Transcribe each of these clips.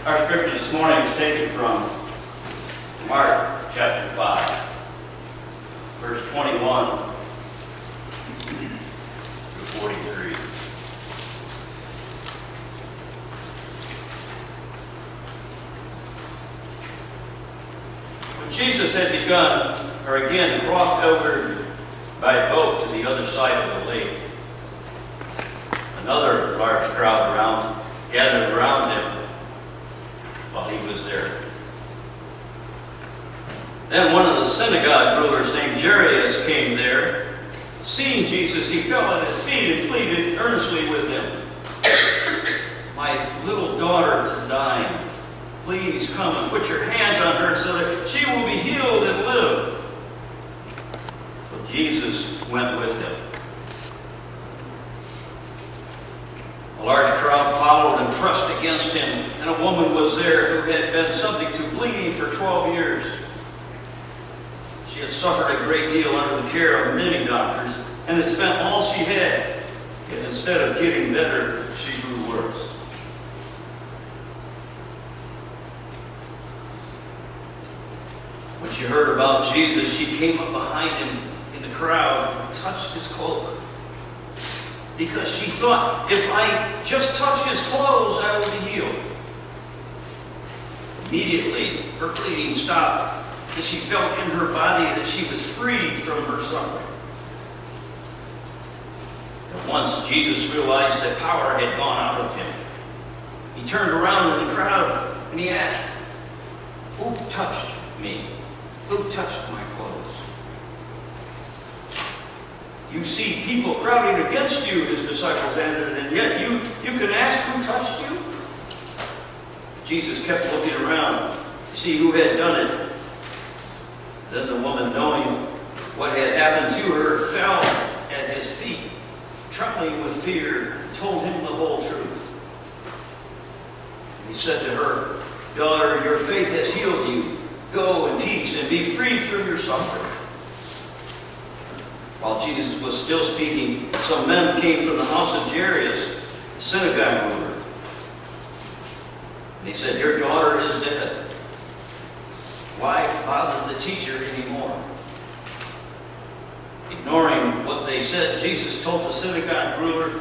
Our scripture this morning is taken from Mark chapter 5, verse 21 through 43. When Jesus had again crossed over by boat to the other side of the lake, another large crowd gathered around him while he was there. Then one of the synagogue rulers named Jairus came there. Seeing Jesus, he fell at his feet and pleaded earnestly with him. "My little daughter is dying. Please come and put your hands on her so that she will be healed and live." So Jesus went with him. A large crowd followed and pressed against him, and a woman was there who had been subject to bleeding for 12 years. She had suffered a great deal under the care of many doctors, and had spent all she had. Yet instead of getting better, she grew worse. When she heard about Jesus, she came up behind him in the crowd and touched his cloak, because she thought, if I just touch his clothes, I will be healed. Immediately, her bleeding stopped, and she felt in her body that she was freed from her suffering. At once, Jesus realized that power had gone out of him. He turned around in the crowd, and he asked, "Who touched me? Who touched my clothes?" "You see people crowding against you," his disciples answered, "and yet you can ask who touched you?" Jesus kept looking around to see who had done it. Then the woman, knowing what had happened to her, fell at his feet, trembling with fear, and told him the whole truth. And he said to her, "Daughter, your faith has healed you. Go in peace and be freed from your suffering." While Jesus was still speaking, some men came from the house of Jairus, the synagogue ruler. And he said, "Your daughter is dead. Why bother the teacher anymore?" Ignoring what they said, Jesus told the synagogue ruler,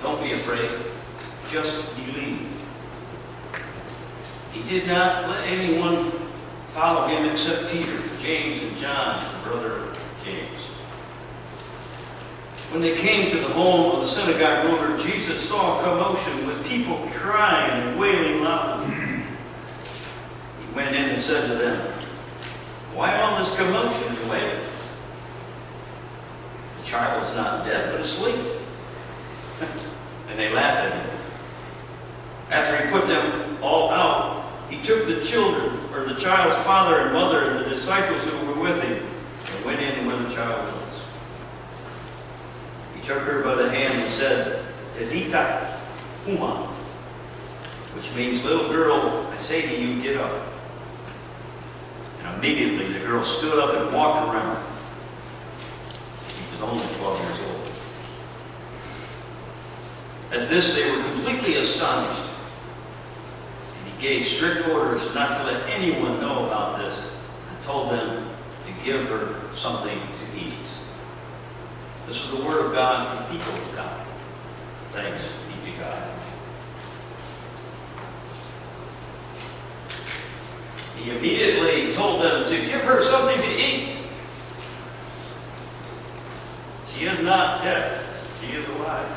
"Don't be afraid. Just believe." He did not let anyone follow him except Peter, James, and John, the brother of James. When they came to the home of the synagogue ruler, Jesus saw a commotion with people crying and wailing loudly. He went in and said to them, "Why all this commotion and wailing? The child is not dead, but asleep." And they laughed at him. After he put them all out, he took the child's father and mother and the disciples who were with him, and went in where the child was. He took her by the hand and said, "Talitha cumi," which means, "Little girl, I say to you, get up." And immediately the girl stood up and walked around. She was only 12 years old. At this they were completely astonished. And he gave strict orders not to let anyone know about this, and told them to give her something to eat. This is the word of God for the people of God. Thanks be to God. He immediately told them to give her something to eat. She is not dead. She is alive.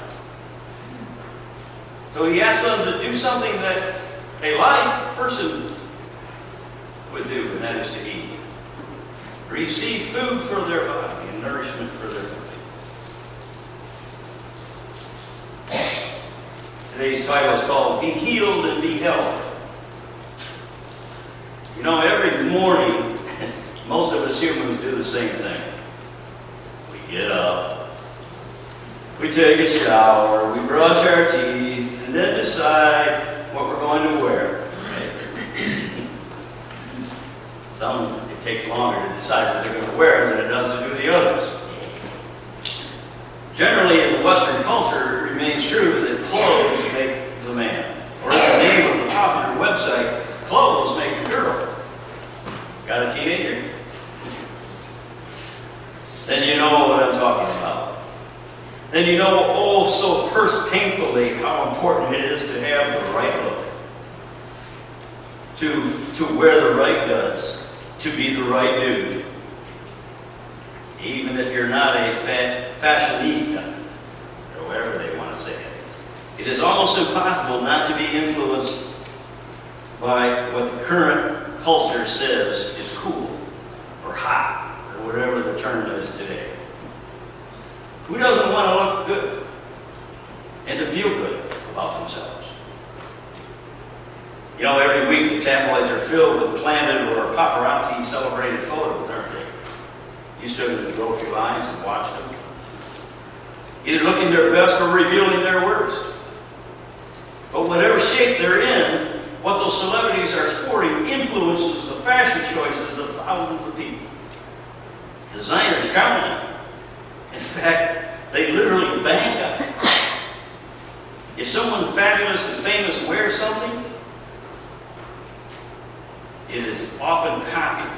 So he asked them to do something that a live person would do, and that is to eat. Receive food for their body and nourishment for their body. Today's title is called "Be Healed and Be Held." You know, every morning, most of us humans do the same thing. We get up, we take a shower, we brush our teeth, and then decide what we're going to wear. Right? Some, it takes longer to decide what they're going to wear than it does to do the others. Generally, in the Western culture, it remains true that clothes make the man, or in the name of the popular the website, clothes make a girl. Got a teenager? Then you know what I'm talking about. Then you know, oh, so painfully how important it is to have the right look. To wear the right goods. To be the right dude. Even if you're not a fashionista, or whatever they want to say it. It is almost impossible not to be influenced by what the current culture says is cool, or hot, or whatever the term is today. Who doesn't want to look good and to feel good about themselves? You know, every week the tabloids are filled with planted or paparazzi celebrated photos, aren't they? You stood in the grocery lines and watched them. Either looking their best or revealing their worst. But whatever shape they're in, what those celebrities are sporting influences the fashion choices of thousands of people. Designers count on it. In fact, they literally bank on it. If someone fabulous and famous wears something, it is often copied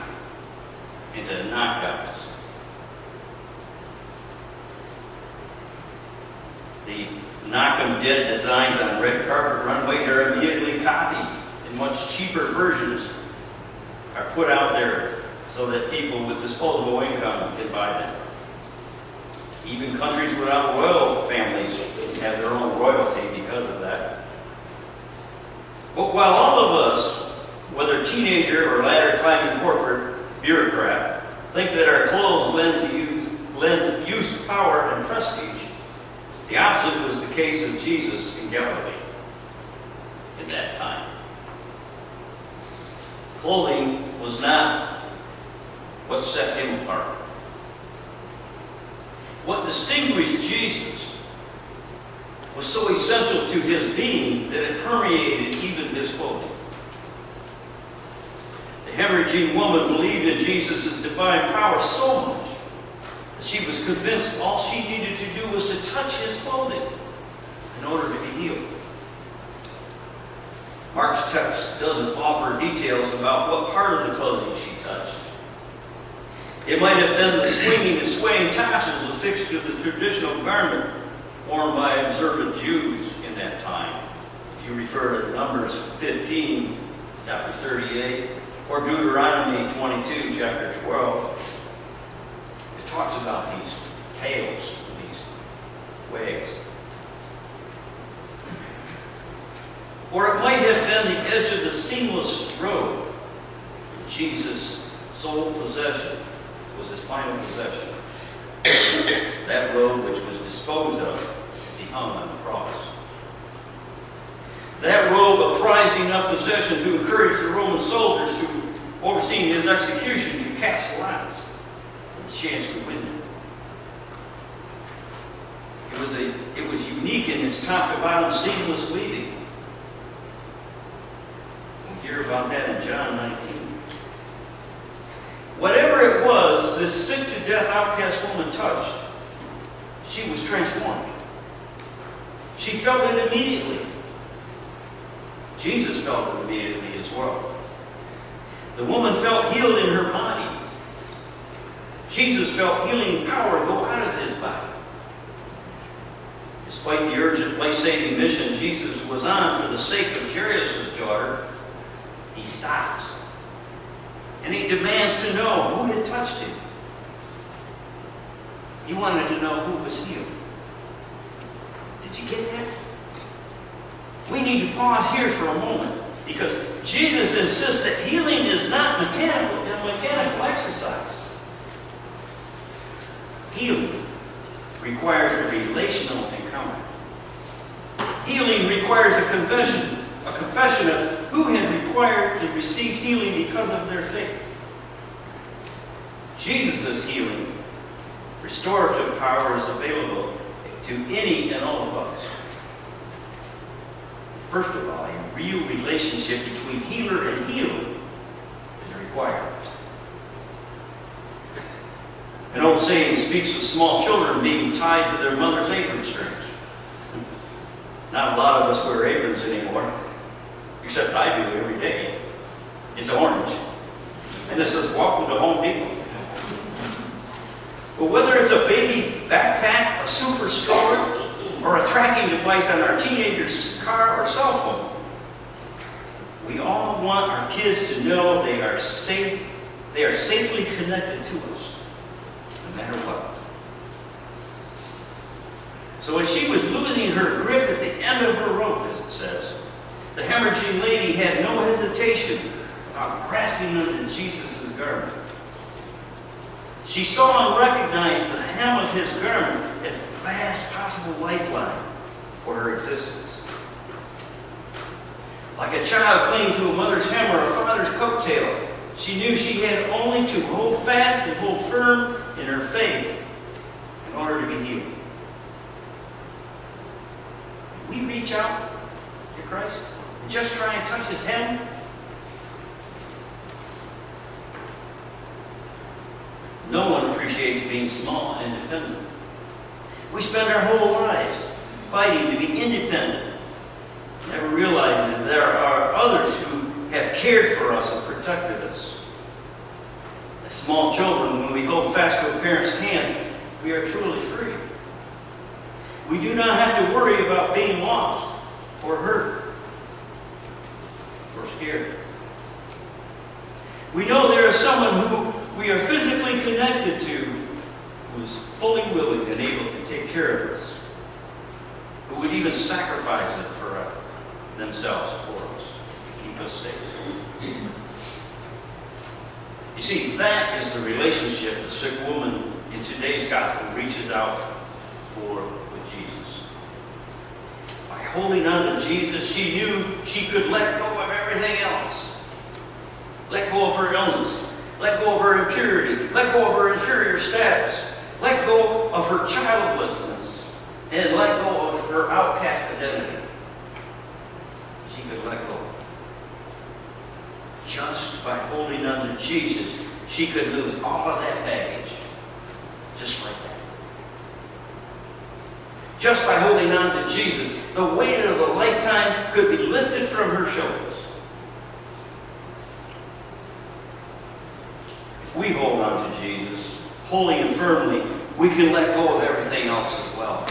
into knockouts. The knock-em-dead designs on red carpet runways are immediately copied, and much cheaper versions are put out there so that people with disposable income can buy them. Even countries without royal families have their own royalty because of that. But while all of us, whether teenager or ladder-climbing corporate bureaucrat, think that our clothes lend use, power, and prestige, the opposite was the case of Jesus in Galilee in that time. Clothing was not what set him apart. What distinguished Jesus was so essential to his being that it permeated even his clothing. The hemorrhaging woman believed in Jesus' divine power so much that she was convinced all she needed to do was to touch his clothing in order to be healed. Mark's text doesn't offer details about what part of the clothing she touched. It might have been the swinging and swaying tassels affixed to the traditional garment worn by observant Jews in that time. If you refer to Numbers 15, chapter 38, or Deuteronomy 22, chapter 12, it talks about these tails, these wags. Or it might have been the edge of the seamless robe. Jesus' sole possession was his final possession. That robe which was disposed of as he hung on the cross. That robe, a prized enough possession to encourage the Roman soldiers to overseeing his execution to cast lots for the chance to win it. It was unique in its top to bottom seamless weaving. We'll hear about that in John 19. Whatever it was this sick to death outcast woman touched, she was transformed. She felt it immediately. Jesus felt it immediately as well. The woman felt healed in her body. Jesus felt healing power go out of his body. Despite the urgent life-saving mission Jesus was on for the sake of Jairus' daughter, he stops. And he demands to know who had touched him. He wanted to know who was healed. Did you get that? We need to pause here for a moment because Jesus insists that healing is not a mechanical exercise. Healing requires a relational encounter. Healing requires a confession of who had required to receive healing because of their faith. Jesus' healing, restorative power is available to any and all of us. First of all, a real relationship between healer and healed is required. An old saying speaks of small children being tied to their mother's apron strings. Not a lot of us wear aprons anymore, except except I do every day. It's orange. And it says, "Welcome to Home Depot." But whether it's a baby backpack, a super stroller, or a tracking device on our teenager's car or cell phone, we all want our kids to know they are safe. They are safely connected to us, no matter what. So as she was losing her grip at the end of her rope, as it says, the hemorrhaging lady had no hesitation about grasping onto Jesus' garment. She saw and recognized the hem of his garment as the last possible lifeline for her existence. Like a child clinging to a mother's hem or a father's coattail, she knew she had only to hold fast and hold firm in her faith in order to be healed. We reach out to Christ and just try and touch his hem. No one appreciates being small and independent. We spend our whole lives fighting to be independent, never realizing that there are others who have cared for us and protected us. As small children, when we hold fast to a parent's hand, we are truly free. We do not have to worry about being lost or hurt or scared. We know there is someone who we are physically connected to who is fully willing and able to take care of us, who would even sacrifice it for themselves for us to keep us safe. You see, that is the relationship the sick woman in today's gospel reaches out for with Jesus. By holding on to Jesus, she knew she could let go of everything else. Let go of her illness. Let go of her impurity. Let go of her inferior status. Let go of her childlessness. And let go of her outcast identity. She could let go. Just by holding on to Jesus, she could lose all of that baggage. Just like that. Just by holding on to Jesus, the weight of a lifetime could be lifted from her shoulders. If we hold on to Jesus, wholly and firmly, we can let go of everything else as well.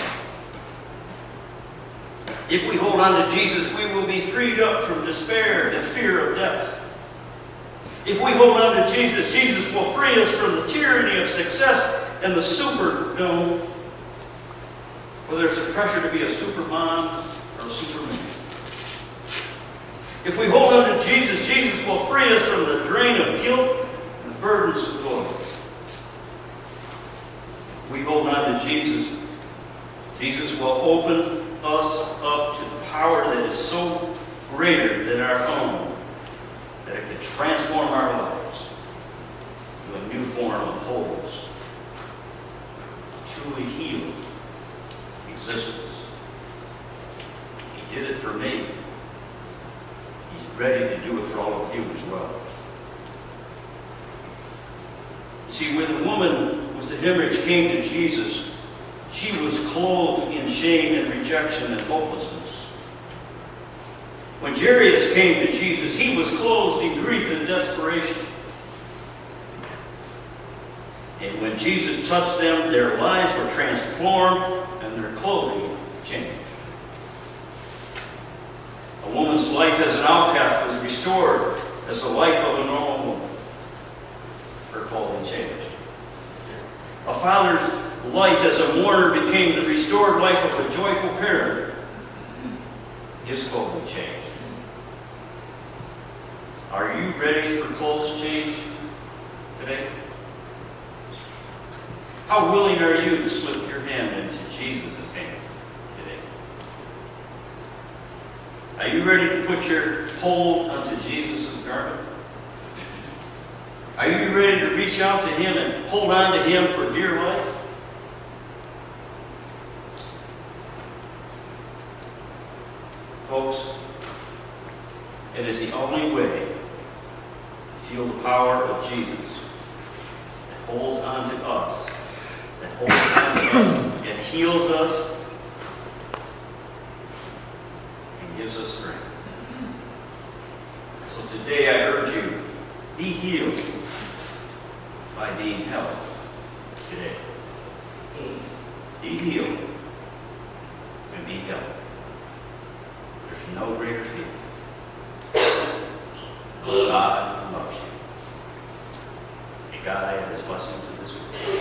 If we hold on to Jesus, we will be freed up from despair and fear of death. If we hold on to Jesus, Jesus will free us from the tyranny of success and the superdome, whether it's the pressure to be a supermom or a superman. If we hold on to Jesus, Jesus will free us from the drain of guilt and the burdens of glory. If we hold on to Jesus, Jesus will open us up to the power that is so greater than our own that it can transform our lives to a new form of wholeness, truly healed existence. He did it for me. He's ready to do it for all of you as well. See, when the woman with the hemorrhage came to Jesus, she was clothed in shame and rejection and hopelessness. When Jairus came to Jesus, he was clothed in grief and desperation. And when Jesus touched them, their lives were transformed and their clothing changed. A woman's life as an outcast was restored as the life of a normal woman. Her clothing changed. A father's life as a mourner became the restored life of a joyful parent. His clothing changed. Are you ready for clothes change today? How willing are you to slip your hand into Jesus' hand today? Are you ready to put your hold onto Jesus' garment? Are you ready to reach out to him and hold on to him for dear life? Folks, it is the only way to feel the power of Jesus that holds on to us, that holds on to us and heals us and gives us strength. healed by being helped today. Be healed and be helped. There's no greater feeling. God loves you. May God add his blessing to this group.